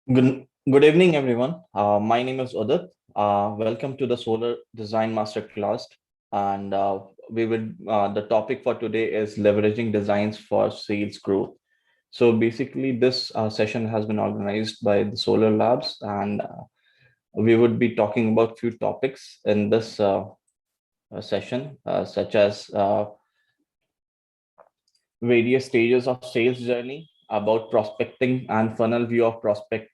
Good evening, everyone. My name is Udit. Welcome to the Solar Design Masterclass. And the topic for today is leveraging designs for sales growth. So basically, this session has been organized by the Solar Labs, and we would be talking about few topics in this session, such as various stages of sales journey, about prospecting and funnel view of prospecting.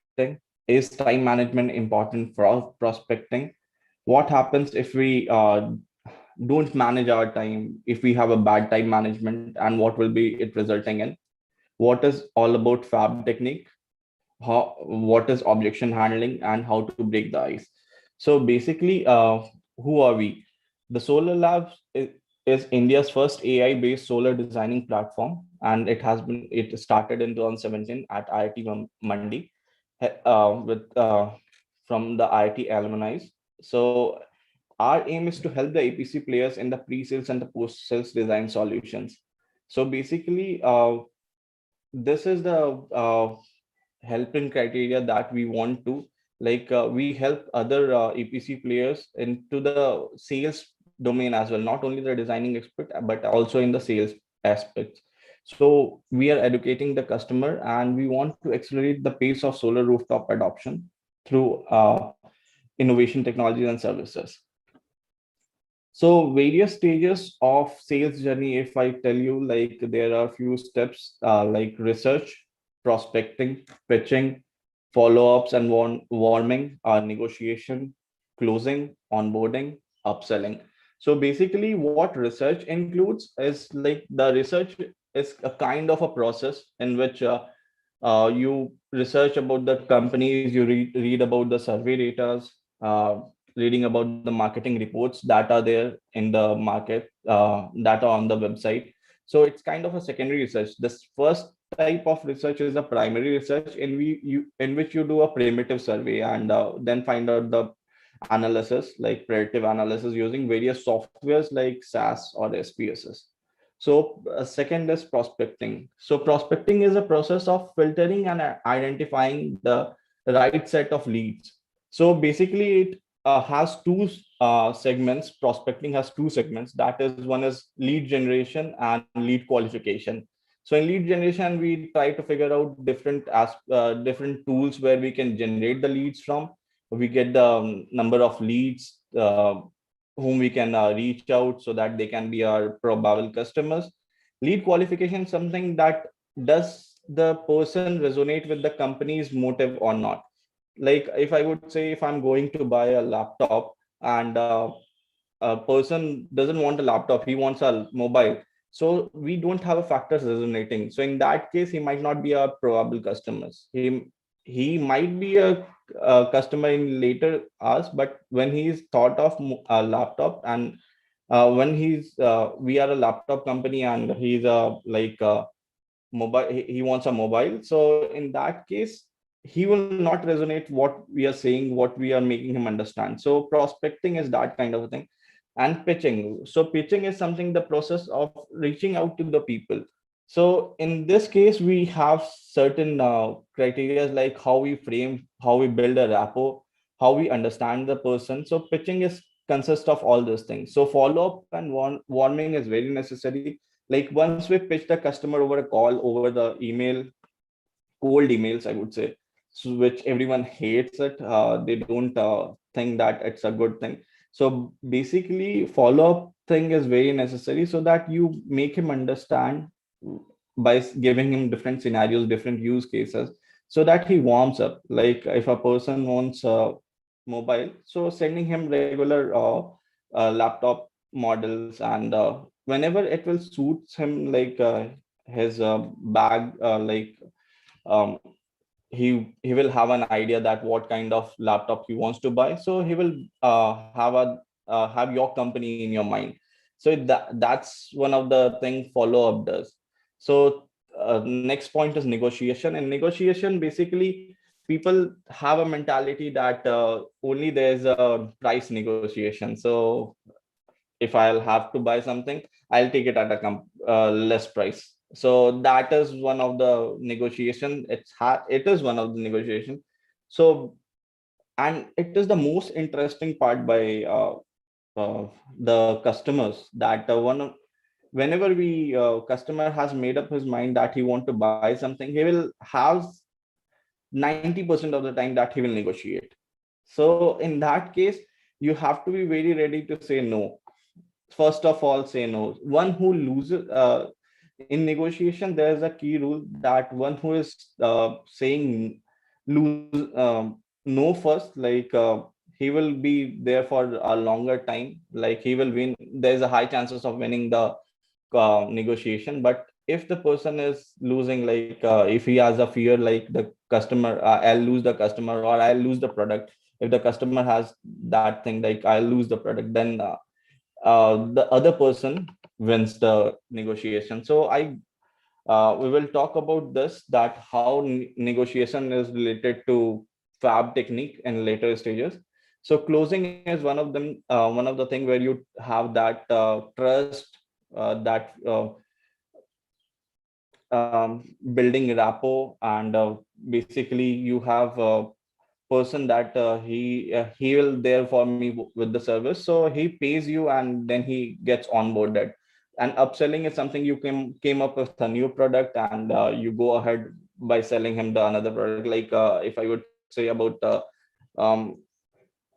Is time management important for prospecting? What happens if we don't manage our time, if we have a bad time management, and what will be it resulting in? What is all about Fab technique? What is objection handling, and how to break the ice? So basically, who are we? The Solar Labs is India's first AI based solar designing platform, and it started in 2017 at IIT Mandi, with from the IIT alumni. So our aim is to help the APC players in the pre-sales and the post-sales design solutions. So basically, this is the helping criteria that we want to, we help other EPC players into the sales domain as well, not only the designing expert but also in the sales aspects. So we are educating the customer, and we want to accelerate the pace of solar rooftop adoption through innovation technologies and services. So various stages of sales journey, if I tell you, like there are few steps, like research, prospecting, pitching, follow-ups and warming, negotiation, closing, onboarding, upselling. So basically what research includes is, like, the research is a kind of a process in which you research about the companies, you read about the survey data, uh, reading about the marketing reports that are there in the market, that are on the website. So it's kind of a secondary research. This first type of research is a primary research in which you do a primitive survey, and then find out the analysis, like predictive analysis, using various softwares like SAS or SPSS. So second is prospecting. So prospecting is a process of filtering and identifying the right set of leads. So basically, it has two segments. Prospecting has two segments. That is, one is lead generation and lead qualification. So in lead generation, we try to figure out different tools where we can generate the leads from. We get the number of leads whom we can reach out so that they can be our probable customers. Lead qualification, something that, does the person resonate with the company's motive or not? Like, if I would say, if I'm going to buy a laptop, and a person doesn't want a laptop, he wants a mobile, so we don't have a factors resonating. So in that case, he might not be our probable customers. He might be a customer in later hours, but when he's thought of a laptop, and when we are a laptop company, and he's a like a mobile, he wants a mobile. So in that case, he will not resonate what we are saying, what we are making him understand. So prospecting is that kind of a thing. And pitching, so pitching is something, the process of reaching out to the people. So in this case, we have certain criteria, like how we frame, how we build a rapport, how we understand the person. So pitching is consists of all those things. So follow up and warming is very necessary. Like, once we pitch the customer over a call, over the email, cold emails, I would say, so which everyone hates it. They don't think that it's a good thing. So basically, follow up thing is very necessary, so that you make him understand by giving him different scenarios, different use cases, so that he warms up. Like, if a person wants a mobile, so sending him regular laptop models, and whenever it will suits him, like his bag, um, he will have an idea that what kind of laptop he wants to buy. So he will have your company in your mind. So that's one of the thing follow up does. So next point is negotiation. And negotiation, basically, people have a mentality that only there's a price negotiation. So if I'll have to buy something, I'll take it at a less price. So that is one of the negotiation. It is one of the negotiation. So, and it is the most interesting part by uh, the customers that whenever we customer has made up his mind that he want to buy something, he will have 90% of the time that he will negotiate. So in that case, you have to be very ready to say no. First of all, say no. One who loses in negotiation, there is a key rule that one who is saying lose no first, like he will be there for a longer time, like he will win. There's a high chances of winning the negotiation. But if the person is losing, like if he has a fear like the customer, I'll lose the customer or I'll lose the product. If the customer has that thing like I'll lose the product, then the other person wins the negotiation. So I we will talk about this, that how negotiation is related to Fab technique in later stages. So closing is one of the thing where you have that trust, that building rapport, and basically you have a person that he will there for me with the service, so he pays you and then he gets onboarded. And upselling is something you came up with a new product, and you go ahead by selling him the another product. Like if I would say about um,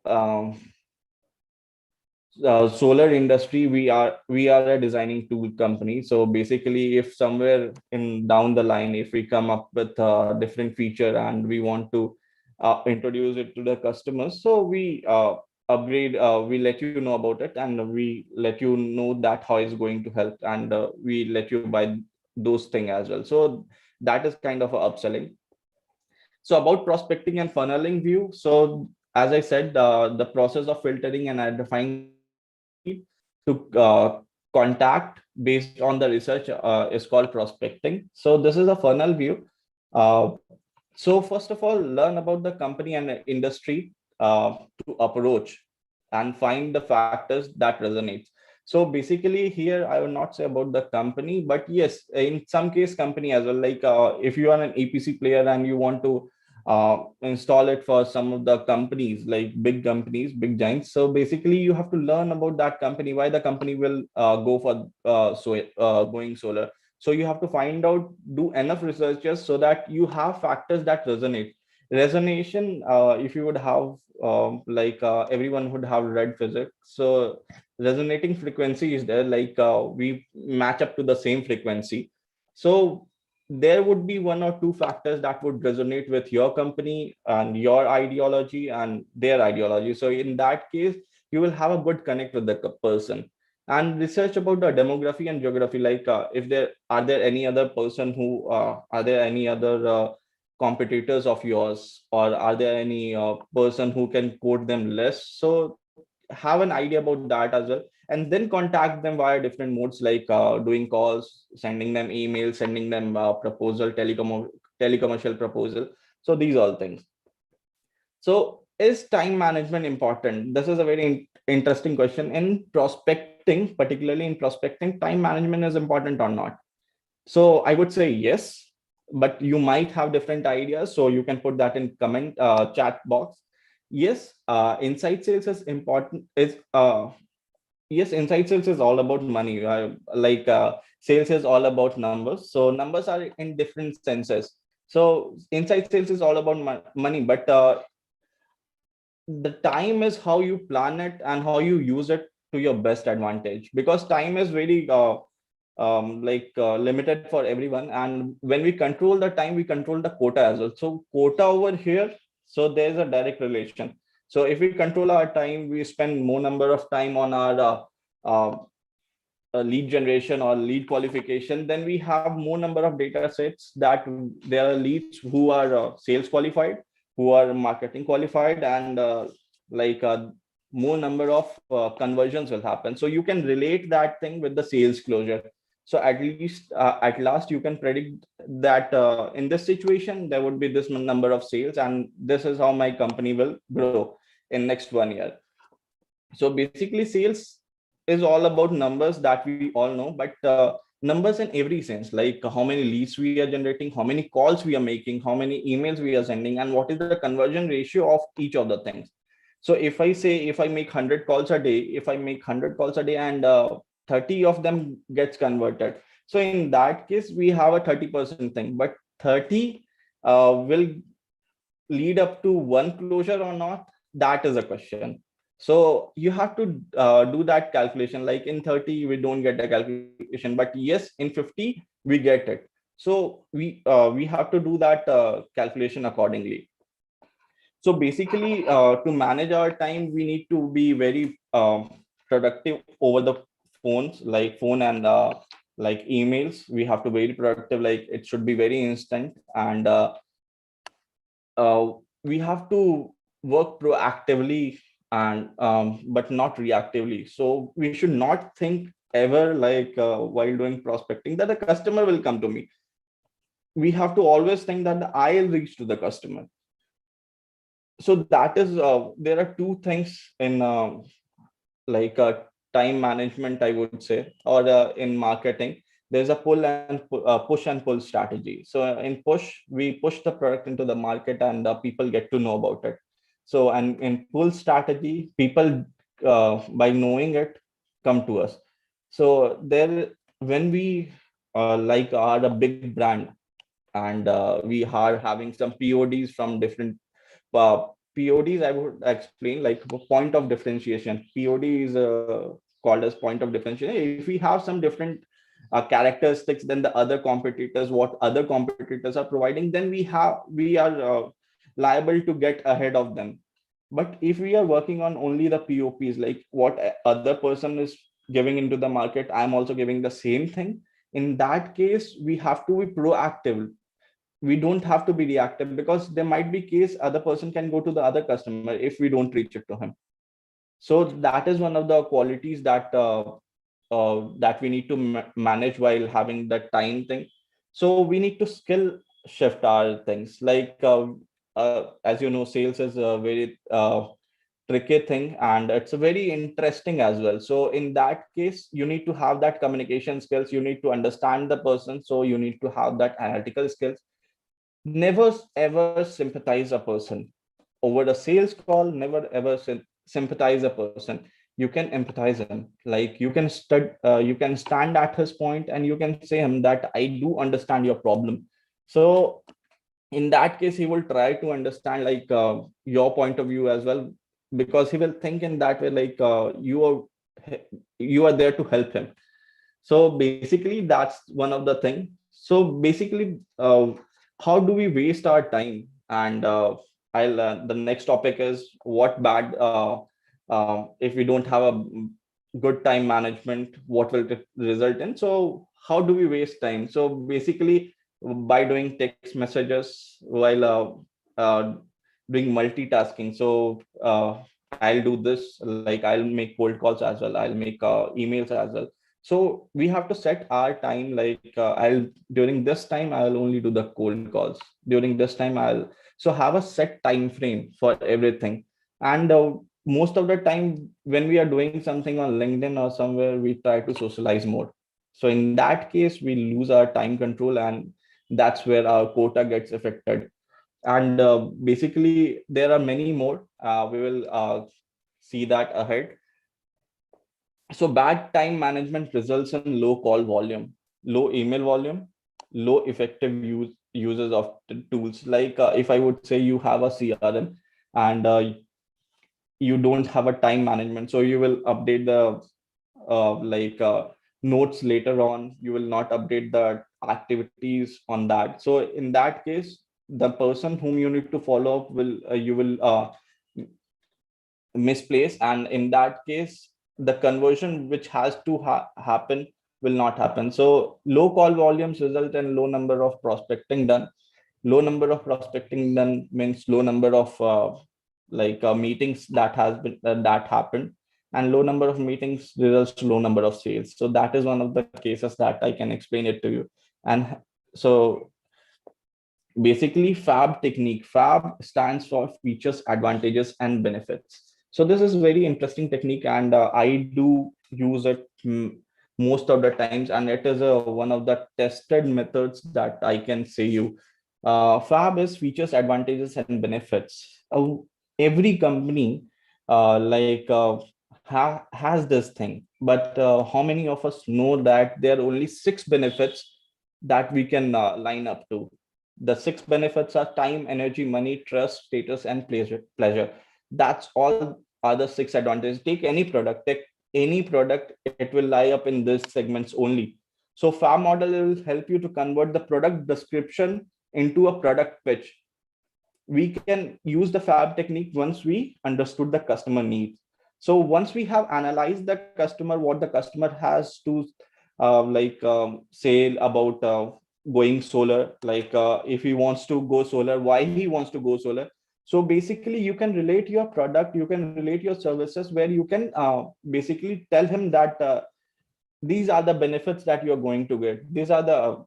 um, solar industry, we are a designing tool company. So basically, if somewhere in down the line, if we come up with a different feature and we want to introduce it to the customers, so we upgrade, we let you know about it, and we let you know that how it's going to help, and we let you buy those things as well. So that is kind of a upselling. So about prospecting and funneling view. So as I said, the process of filtering and identifying the opportunity to contact based on the research is called prospecting. So this is a funnel view. Uh, so first of all, learn about the company and the industry to approach and find the factors that resonates. So basically here, I will not say about the company, but yes, in some case company as well. Like if you are an EPC player and you want to install it for some of the companies, like big companies, big giants. So basically you have to learn about that company, why the company will go for going solar. So you have to find out, do enough researches so that you have factors that resonate. Resonation, if you would have like everyone would have read physics. So resonating frequency is there, like we match up to the same frequency. So there would be one or two factors that would resonate with your company and your ideology and their ideology. So in that case, you will have a good connect with the person. And research about the demography and geography, like if there are there any other person who are there any other competitors of yours, or are there any person who can quote them less. So have an idea about that as well, and then contact them via different modes, like doing calls, sending them emails, sending them proposal, telecommercial proposal. So these all things. So is time management important? This is a very interesting question. In prospecting, particularly in prospecting, time management is important or not? So I would say yes, but you might have different ideas. So you can put that in comment chat box. Yes, inside sales is important. Is yes, inside sales is all about money. Like sales is all about numbers. So numbers are in different senses. So inside sales is all about money, but the time is how you plan it and how you use it to your best advantage, because time is very limited for everyone, and when we control the time, we control the quota as well. So quota over here, so there's a direct relation. So if we control our time, we spend more number of time on our uh, lead generation or lead qualification, then we have more number of data sets that there are leads who are sales qualified, who are marketing qualified, and like more number of conversions will happen. So you can relate that thing with the sales closure. So at least at last you can predict that in this situation there would be this number of sales, and this is how my company will grow in next 1 year. So basically sales is all about numbers, that we all know, but numbers in every sense, like how many leads we are generating, how many calls we are making, how many emails we are sending, and what is the conversion ratio of each of the things. So if I say, if I make 100 calls a day, if I make 100 calls a day and 30 of them gets converted, so in that case we have a 30% thing, but 30 will lead up to one closure or not, that is a question. So you have to do that calculation, like in 30 we don't get the calculation, but yes, in 50 we get it. So we have to do that calculation accordingly. So basically, to manage our time, we need to be very productive over the phones, like phone and like emails. We have to be very productive, like it should be very instant, and we have to work proactively and but not reactively. So we should not think ever like while doing prospecting that the customer will come to me. We have to always think that I'll reach to the customer. So that is there are two things in like time management, I would say, or in marketing. There's a push and pull strategy. So in push, we push the product into the market and people get to know about it. So, and in pull strategy, people by knowing it come to us. So there, when we like are a big brand, and we are having some PODs from different PODs, I would explain like point of differentiation. POD is called as point of differentiation. If we have some different characteristics than the other competitors, what other competitors are providing, then we are liable to get ahead of them. But if we are working on only the POPs, like what other person is giving into the market, I'm also giving the same thing. In that case, we have to be proactive. We don't have to be reactive, because there might be case other person can go to the other customer if we don't reach it to him. So that is one of the qualities that that we need to manage while having that time thing. So we need to skill shift our things, like as you know, sales is a very tricky thing, and it's a very interesting as well. So in that case, you need to have that communication skills, you need to understand the person, so you need to have that analytical skills. Never ever sympathize a person over the sales call. Never ever sympathize a person. You can empathize him, like you can you can stand at his point and you can say him that I do understand your problem. So in that case, he will try to understand like your point of view as well, because he will think in that way, like you are there to help him. So basically that's one of the thing. So basically how do we waste our time? And I'll the next topic is what bad if we don't have a good time management, what will it result in? So how do we waste time? So basically by doing text messages while doing multitasking. So I'll do this, like I'll make cold calls as well, I'll make emails as well. So we have to set our time, like I'll during this time I'll only do the cold calls, during this time I'll, so have a set time frame for everything. And most of the time when we are doing something on LinkedIn or somewhere, we try to socialize more. So in that case we lose our time control, and that's where our quota gets affected. And basically there are many more, we will see that ahead. So bad time management results in low call volume, low email volume, low effective uses of the tools. Like if I would say you have a CRM and you don't have a time management, so you will update the like notes later on, you will not update the activities on that. So in that case, the person whom you need to follow up will you will misplace, and in that case the conversion which has to happen will not happen. So low call volumes result in low number of prospecting done. Low number of prospecting done means low number of like meetings that has been that happened, and low number of meetings results to low number of sales. So that is one of the cases that I can explain it to you. And so basically Fab technique, Fab stands for features, advantages and benefits. So this is very interesting technique, and I do use it most of the times, and it is one of the tested methods that I can say you. Fab is features, advantages, and benefits. Every company has this thing, but how many of us know that there are only six benefits that we can line up to? The six benefits are time, energy, money, trust, status, and pleasure. That's all are the six advantages. Take any product, it will lie up in these segments only. So FAR model will help you to convert the product description into a product pitch. We can use the Fab technique once we understood the customer needs. So once we have analyzed the customer, what the customer has to say about going solar, if he wants to go solar, why he wants to go solar. So basically you can relate your product, you can relate your services, where you can basically tell him that these are the benefits that you're going to get. These are the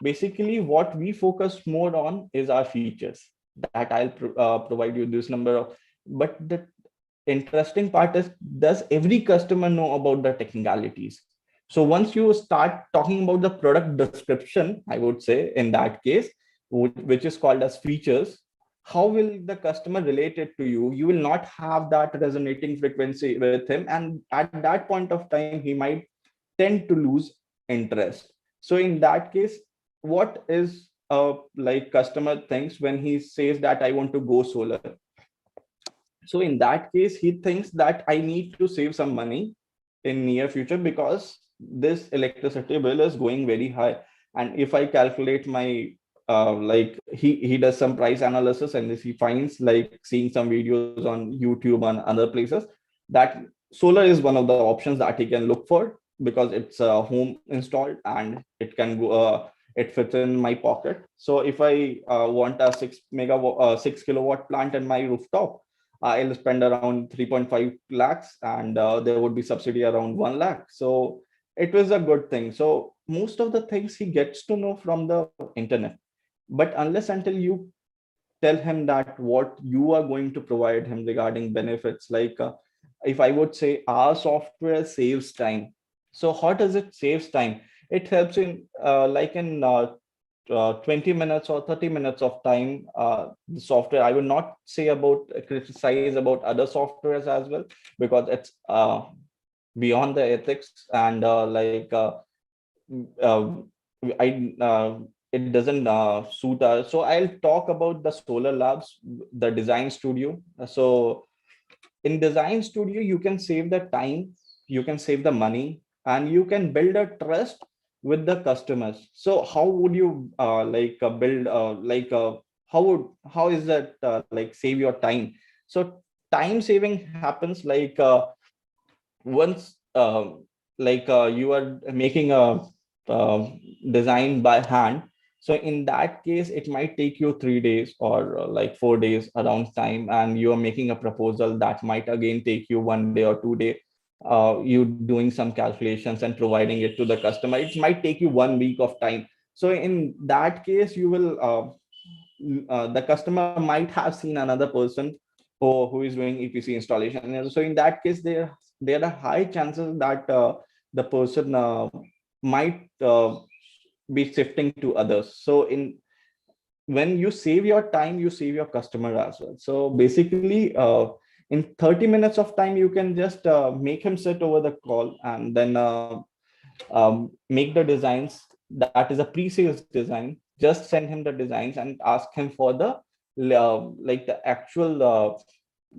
basically what we focus more on is our features, that I'll provide you this number of. But the interesting part is, does every customer know about the technicalities? So once you start talking about the product description, I would say in that case, which is called as features, how will the customer relate it to you? You will not have that resonating frequency with him, and at that point of time he might tend to lose interest. So in that case, what is customer thinks when he says that I want to go solar? So in that case, he thinks that I need to save some money in near future, because this electricity bill is going very high. And if I calculate my he does some price analysis, and he finds, like seeing some videos on YouTube and other places, that solar is one of the options that he can look for, because it's home installed and it can go it fits in my pocket. So if I want a 6 kilowatt plant in my rooftop, I'll spend around 3.5 lakhs, and there would be subsidy around 1 lakh. So it was a good thing. So most of the things he gets to know from the internet. But unless until you tell him that what you are going to provide him regarding benefits, if I would say our software saves time. So how does it saves time? It helps in 20 minutes or 30 minutes of time. The software, I will not say about criticize about other softwares as well, because it's beyond the ethics, and uh, I it doesn't suit us. So I'll talk about the Solar Labs, the design studio. So in design studio, you can save the time, you can save the money, and you can build a trust with the customers. So how would you build how is that save your time? So time saving happens once you are making a design by hand. So in that case, it might take you 3 days or 4 days around time, and you are making a proposal that might again take you 1 day or 2 day. You doing some calculations and providing it to the customer, it might take you 1 week of time. So in that case, you will the customer might have seen another person who is doing EPC installation. And so in that case, there are high chances that the person might be shifting to others. So in when you save your time, you save your customer as well. So basically, in 30 minutes of time, you can just make him sit over the call, and then make the designs. That is a pre-sales design. Just send him the designs and ask him for the actual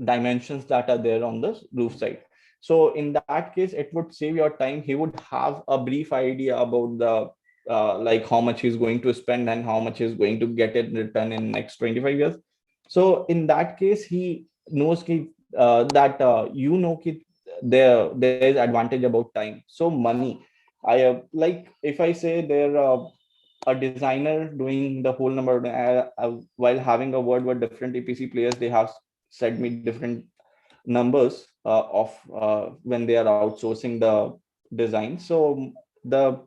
dimensions that are there on the roof side. So in that case, it would save your time. He would have a brief idea about the how much he's going to spend and how much he's going to get it return in next 25 years. So in that case, he knows that there is advantage about time. So money, if I say there a designer doing the whole number, while having a word with different EPC players, they have said me different numbers of when they are outsourcing the design. So the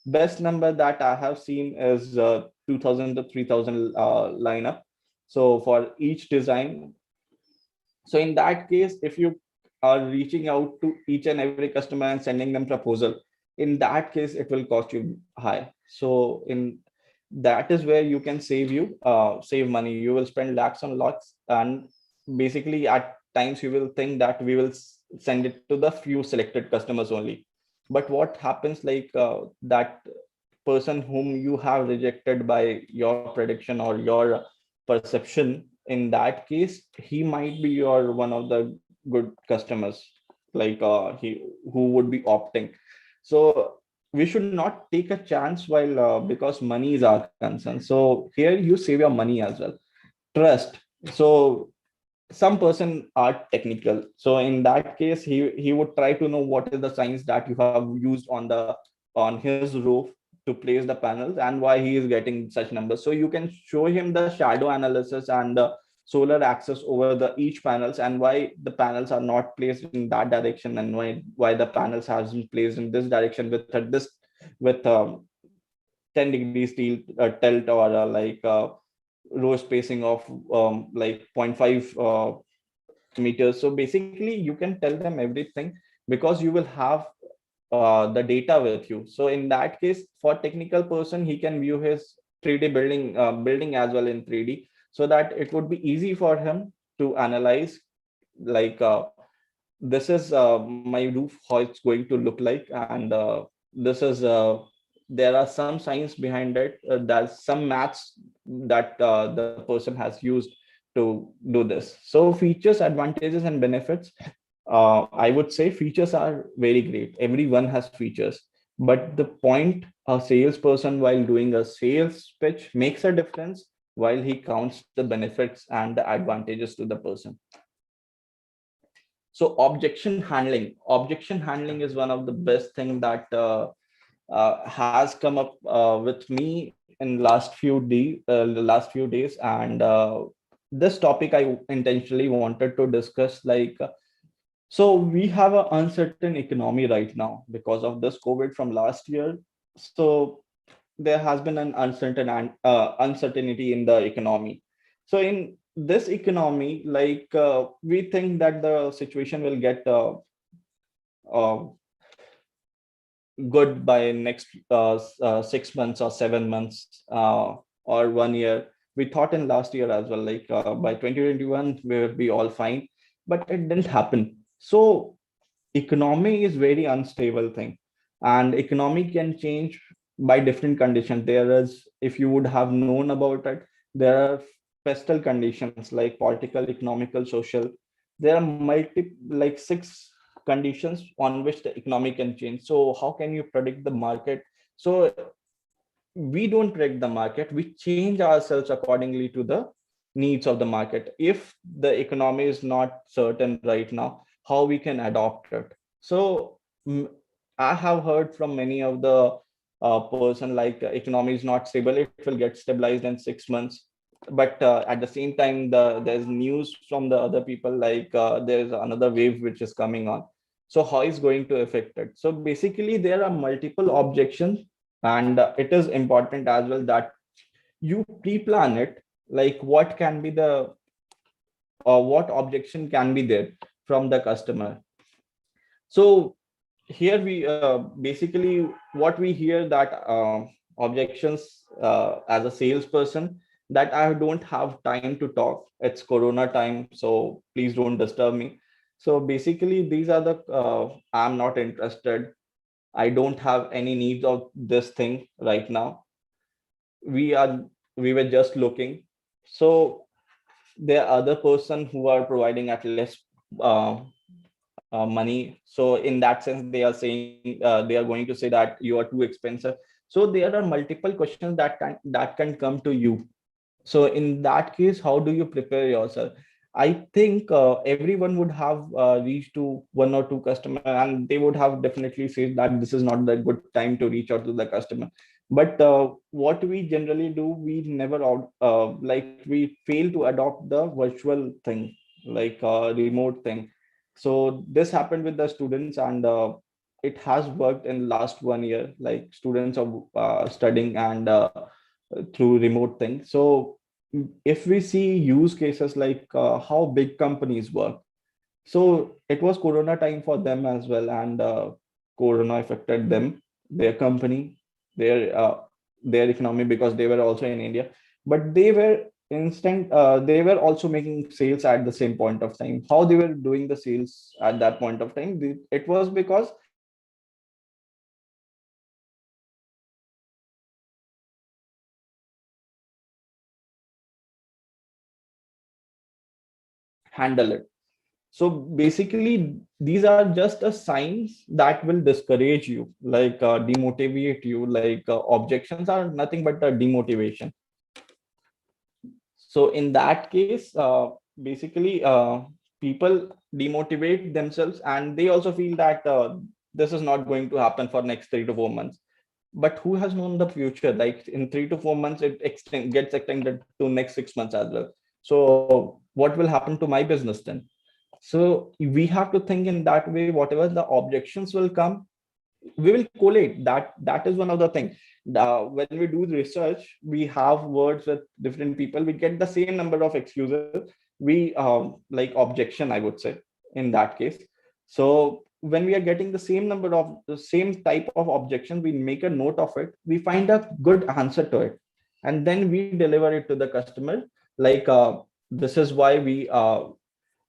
best number that I have seen is 2000 to 3000 lineup. So for each design. So in that case, if you are reaching out to each and every customer and sending them proposal, in that case it will cost you high. So in that is where you can save money. You will spend lakhs on lakhs, and basically at times you will think that we will send it to the few selected customers only. But what happens, like that person whom you have rejected by your prediction or your perception, in that case he might be your one of the good customers, like he who would be opting. So we should not take a chance while because money is our concern. So here you save your money as well. Trust. So some person are technical, so in that case he would try to know what is the science that you have used on his roof to place the panels, and why he is getting such numbers. So you can show him the shadow analysis and the solar axis over the each panels, and why the panels are not placed in that direction, and why the panels has been placed in this direction with this with 10 degrees tilt, or row spacing of like zero point 0.5 meters. So basically you can tell them everything, because you will have the data with you. So in that case, for technical person, he can view his 3D building as well in 3D, so that it would be easy for him to analyze, like this is my roof, how it's going to look like, and this is there are some science behind it. There's some maths that the person has used to do this. So features, advantages, and benefits. I would say features are very great. Everyone has features, but the point a salesperson while doing a sales pitch makes a difference while he counts the benefits and the advantages to the person. So objection handling is one of the best thing that has come up with me in the last few days, and this topic I intentionally wanted to discuss, like so we have an uncertain economy right now because of this COVID from last year. So there has been an uncertainty in the economy. So in this economy, like we think that the situation will get uh, good by next 6 months or 7 months or 1 year. We thought in last year as well, like by 2021 we will be all fine, but it didn't happen. So economy is very unstable thing, and economy can change by different conditions. There is, if you would have known about it, there are pestle conditions like political, economical, social. There are like six conditions on which the economy can change. So how can you predict the market? So we don't predict the market, we change ourselves accordingly to the needs of the market. If the economy is not certain right now, how we can adopt it? So mm, I have heard from many of the person, like economy is not stable, it will get stabilized in 6 months. But at the same time, there's news from the other people, like there's another wave which is coming on. So how is going to affect it? So basically there are multiple objections, and it is important as well that you pre-plan it, like what can be the or what objection can be there from the customer. So here we basically what we hear that objections as a salesperson, that I don't have time to talk, it's corona time, so please don't disturb me. So basically these are the I'm not interested, I don't have any needs of this thing right now. we are we were just looking. So there are other person who are providing at less uh, money. So in that sense they are saying they are going to say that you are too expensive. So there are multiple questions that can come to you. So in that case, how do you prepare yourself? I think everyone would have reached to one or two customer, and they would have definitely said that this is not the good time to reach out to the customer. But what we generally do, we never like we fail to adopt the virtual thing, like remote thing. So this happened with the students, and it has worked in last 1 year. Like students are studying and through remote thing. So if we see use cases like how big companies work, So it was Corona time for them as well, and Corona affected them, their company, their uh, their economy, because they were also in India, but they were also making sales at the same point of time. How they were doing the sales at that point of time? It was because they had a system where they had a system where they could handle it. So basically, these are just a signs that will discourage you, like demotivate you. Like objections are nothing but a demotivation. So in that case, basically, people demotivate themselves, and they also feel that this is not going to happen for next 3 to 4 months. But who has known the future? Like in 3 to 4 months, gets extended to next 6 months as well. So what will happen to my business then? So we have to think in that way. Whatever the objections will come, we will collate that. That is one of the things. When we do research, we have words with different people, we get the same number of excuses. We like objection, I would say, in that case. So when we are getting the same type of objection, we make a note of it, we find a good answer to it, and then we deliver it to the customer. Like this is why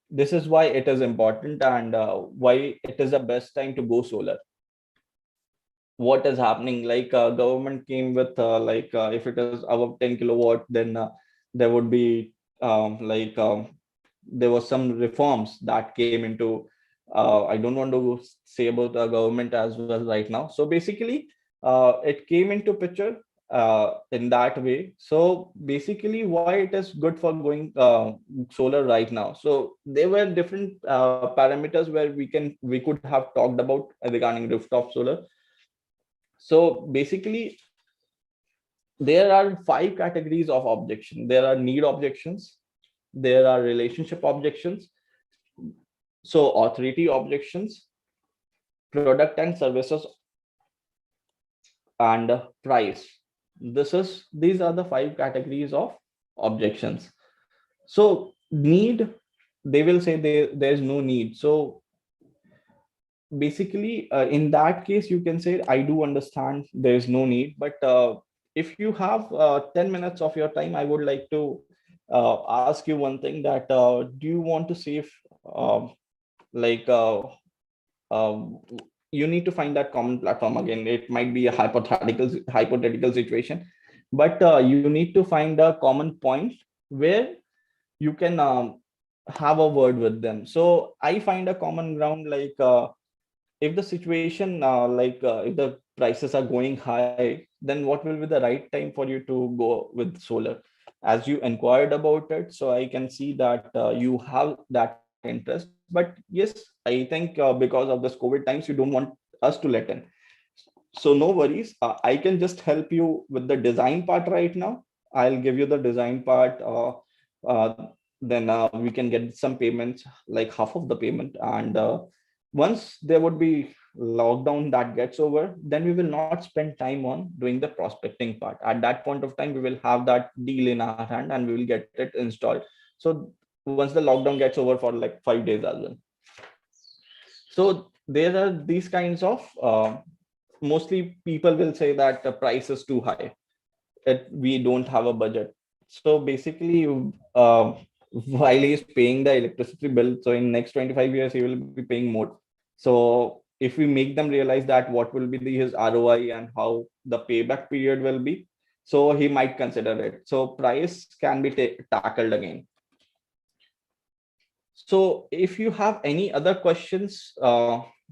this is why it is important, and why it is the best time to go solar. What is happening, like government came with if it is above 10 kilowatt, then there would be there was some reforms that came into, I don't want to say about the government as well right now. So basically it came into picture in that way. So basically why it is good for going solar right now. So there were different parameters where we could have talked about regarding rooftop solar. So basically, there are 5 categories of objection. There are need objections, there are relationship objections, so authority objections, product and services, and price. These are the 5 categories of objections. So need, they will say there's no need. So basically in that case you can say I do understand there is no need, but if you have 10 minutes of your time, I would like to ask you one thing, that do you want to save um, like um, you need to find that common platform. Again, it might be a hypothetical situation, but you need to find a common point where you can have a word with them. So I find a common ground, like if the situation if the prices are going high, then what will be the right time for you to go with solar? As you inquired about it, so I can see that you have that interest. But yes, I think because of this COVID times, you don't want us to let in. So no worries, I can just help you with the design part right now. I'll give you the design part. Uh, then we can get some payments, like half of the payment, and once there would be lockdown that gets over, then we will not spend time on doing the prospecting part. At that point of time, we will have that deal in our hand and we will get it installed. So once the lockdown gets over for like 5 days as well. So there are these kinds of mostly people will say that the price is too high, we don't have a budget. So basically while he is paying the electricity bill, so in next 25 years he will be paying more. So if we make them realize that what will be his ROI and how the payback period will be, so he might consider it. So price can be tackled again. So if you have any other questions,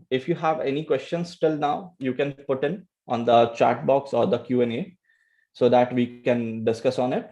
if you have any questions till now, you can put in on the chat box or the Q&A so that we can discuss on it.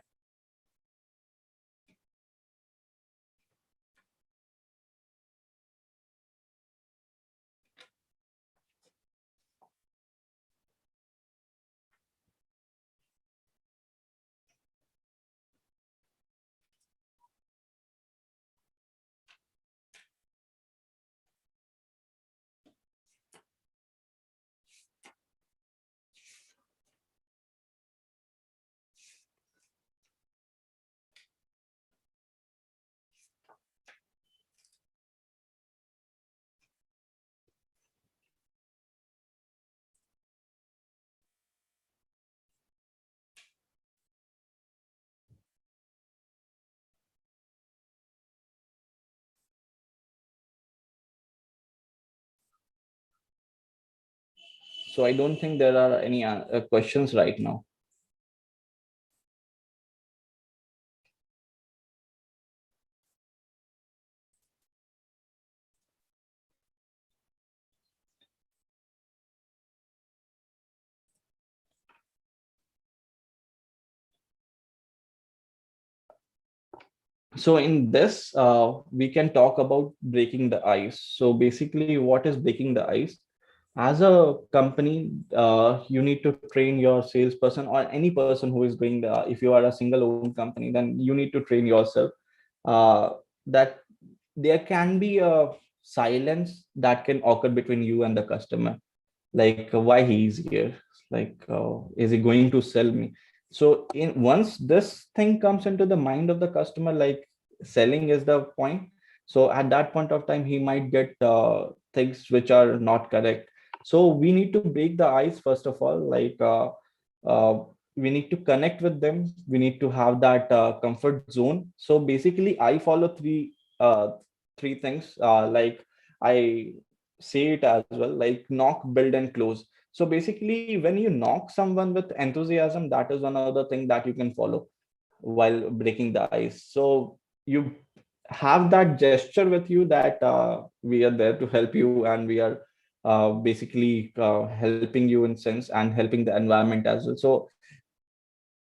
So I don't think there are any questions right now. So in this, we can talk about breaking the ice. So basically, what is breaking the ice? As a company, you need to train your salesperson or any person who is doing the. If you are a single owned company, then you need to train yourself. Uh, that there can be a silence that can occur between you and the customer, like why he is here, like is he going to sell me. So in once this thing comes into the mind of the customer, like selling is the point, so at that point of time he might get things which are not correct. So we need to break the ice first of all, like uh, we need to connect with them, we need to have that comfort zone. So basically I follow three things, like I say it as well, like knock, build, and close. So basically, when you knock someone with enthusiasm, that is another thing that you can follow while breaking the ice. So you have that gesture with you that we are there to help you, and we are basically helping you in sense and helping the environment as well. So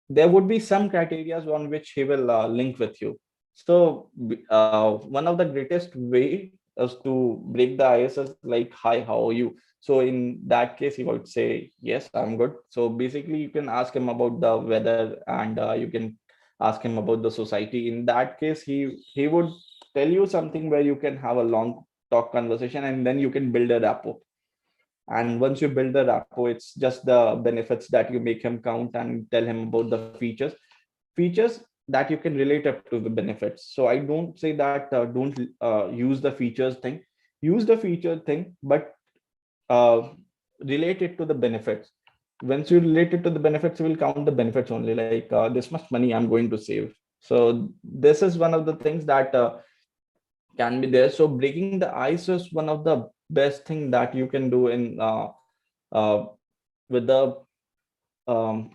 there would be some criteria on which he will link with you. So one of the greatest way is to break the ice is like, hi, how are you? So in that case, he would say, yes, I'm good. So basically, you can ask him about the weather, and you can ask him about the society. In that case, he would tell you something where you can have a long talk conversation, and then you can build a rapport. And once you build the rapport, it's just the benefits that you make him count and tell him about the features that you can relate up to the benefits. So I don't say that don't use the features thing, use the feature thing, but uh, relate it to the benefits. Once you relate it to the benefits, you will count the benefits only, like this much money I'm going to save. So this is one of the things that can be there. So breaking the ice is one of the best thing that you can do in uh, with the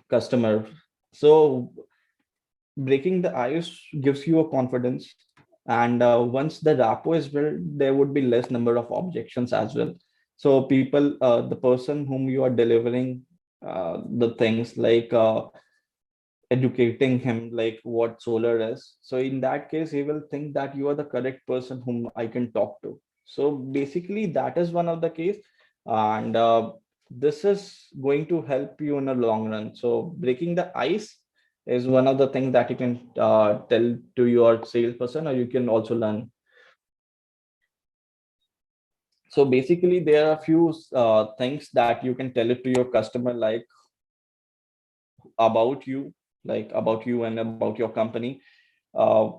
customer. So breaking the ice gives you a confidence, and once the rapport is built, there would be less number of objections as well. So people, the person whom you are delivering the things, like educating him like what solar is, so in that case he will think that you are the correct person whom I can talk to. So basically that is one of the case, and this is going to help you in the long run. So breaking the ice is one of the things that you can tell to your salesperson, or you can also learn. So basically there are a few things that you can tell it to your customer, like about you, like about you and about your company, uh,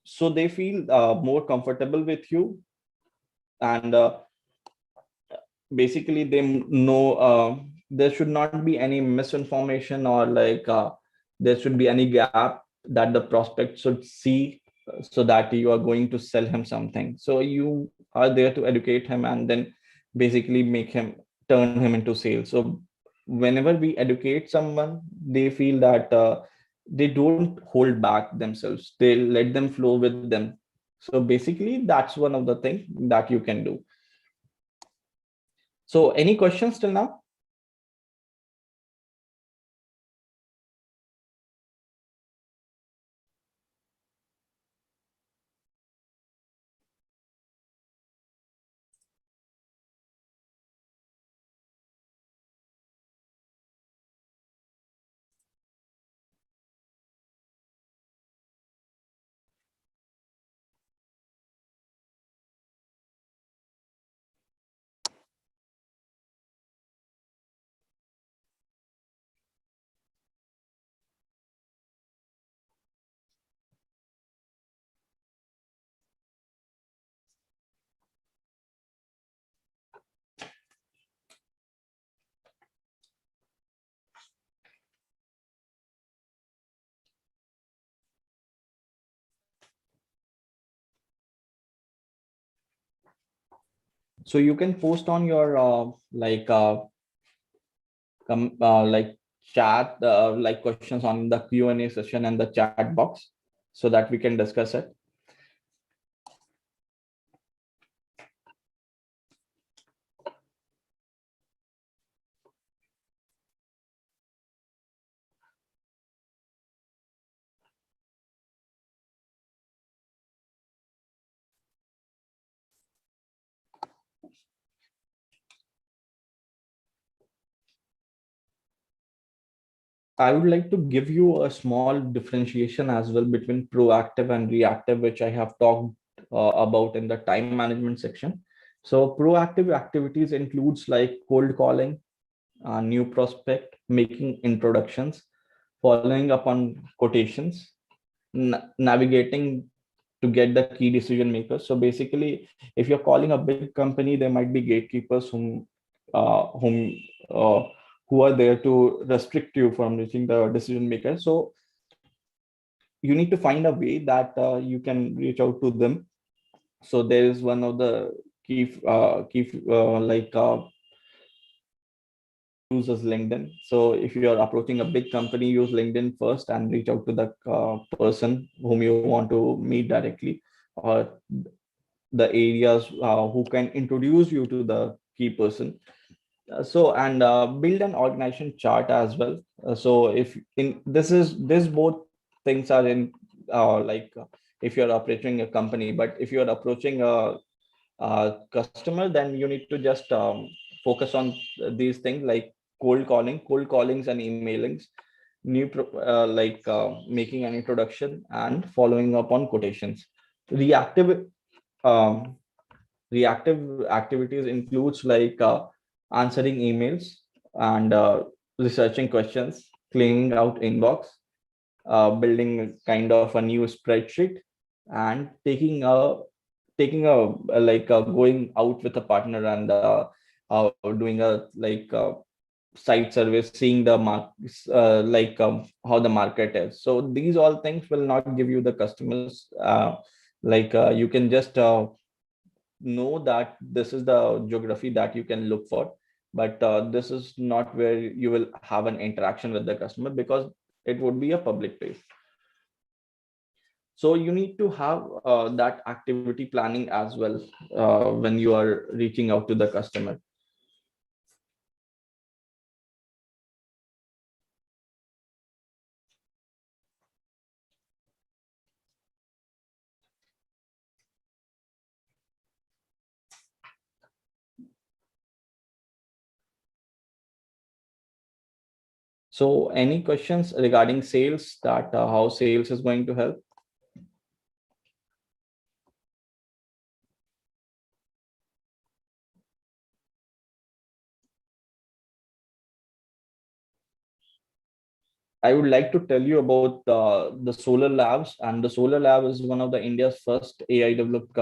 so they feel more comfortable with you. And basically they know there should not be any misinformation, or like there should be any gap that the prospect should see, so that you are going to sell him something. So you are there to educate him and then basically make him, turn him into sales. So whenever we educate someone, they feel that they don't hold back themselves, they let them flow with them. So basically that's one of the things that you can do. So any questions till now? So you can post on your like chat like questions on the Q&A session and the chat box so that we can discuss it. I would like to give you a small differentiation as well between proactive and reactive, which I have talked about in the time management section. So proactive activities includes like cold calling, new prospect, making introductions, following up on quotations, navigating to get the key decision makers. So basically, if you're calling a big company, there might be gatekeepers uh, who are there to restrict you from reaching the decision makers. So you need to find a way that you can reach out to them. So there is one of the uses LinkedIn. So if you are approaching a big company, use LinkedIn first and reach out to the person whom you want to meet directly, or the areas who can introduce you to the key person. So and build an organization chart as well. So if in this both things are in if you're operating a company, but if you're approaching a customer, then you need to just focus on these things like cold callings and emailings, making an introduction and following up on quotations. Reactive um, reactive activities includes like answering emails and researching questions, cleaning out inbox, building kind of a new spreadsheet, and taking a going out with a partner and doing a site survey, seeing the how the market is. So these all things will not give you the customers. You can just know that this is the geography that you can look for, but this is not where you will have an interaction with the customer because it would be a public place. So you need to have that activity planning as well when you are reaching out to the customer. So any questions regarding sales, that how sales is going to help? I would like to tell you about the Solar Labs, and the Solar Lab is one of the India's first AI developed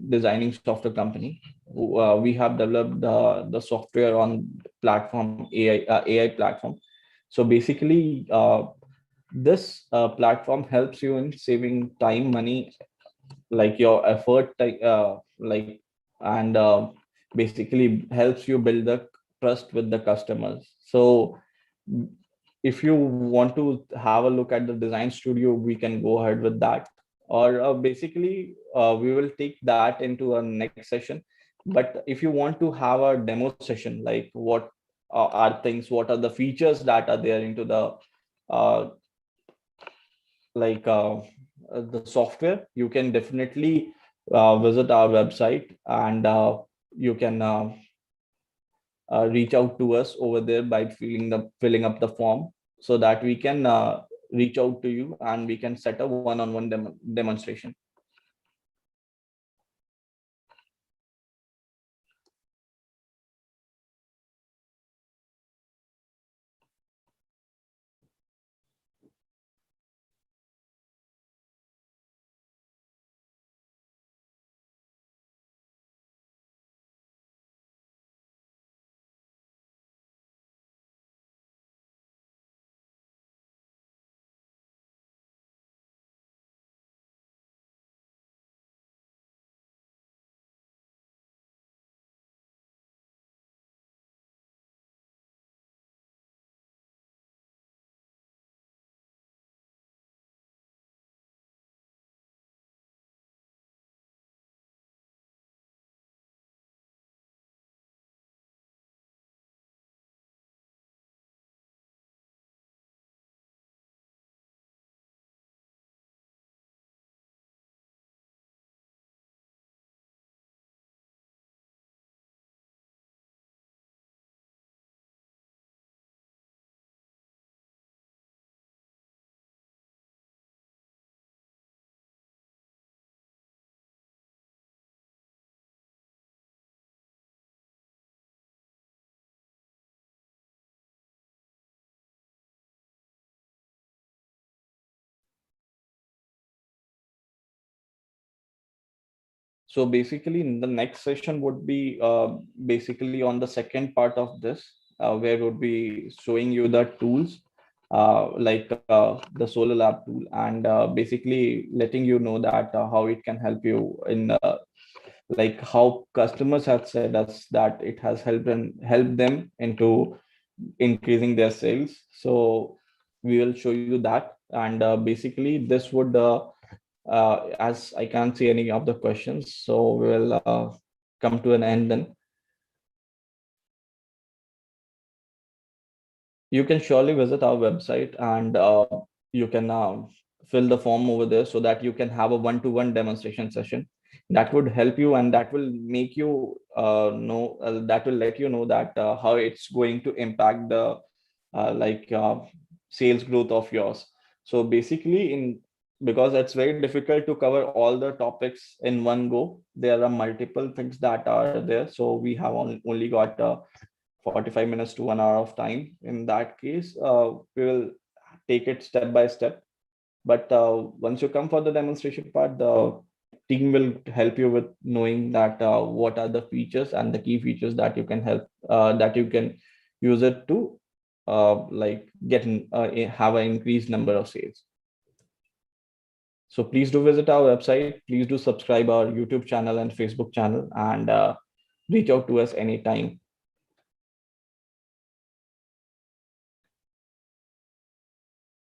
designing software company. We have developed the software on platform AI platform. So basically, this platform helps you in saving time, money, like your effort, and basically helps you build the trust with the customers. So if you want to have a look at the design studio, we can go ahead with that, or basically we will take that into a next session. But if you want to have a demo session, like what what are the features that are there into the uh, like the software, you can definitely visit our website, and you can reach out to us over there by filling up the form, so that we can reach out to you and we can set a one-on-one demonstration. So basically, in the next session would be basically on the second part of this, where would be showing you the tools, like the SolarLab tool, and basically letting you know that how it can help you in like how customers have said us that it has helped them into increasing their sales. So we will show you that, and basically this would as I can't see any of the questions, so we will come to an end then. You can surely visit our website, and you can fill the form over there so that you can have a one-to-one demonstration session. That would help you, and that will make you know, that will let you know that how it's going to impact the like sales growth of yours. So basically, in because it's very difficult to cover all the topics in one go, there are multiple things that are there. So we have only got 45 minutes to 1 hour of time. In that case, we will take it step by step. But once you come for the demonstration part, the team will help you with knowing that what are the features and the key features that you can that you can use it to like have an increased number of sales. So please do visit our website. Please do subscribe our YouTube channel and Facebook channel, and reach out to us anytime.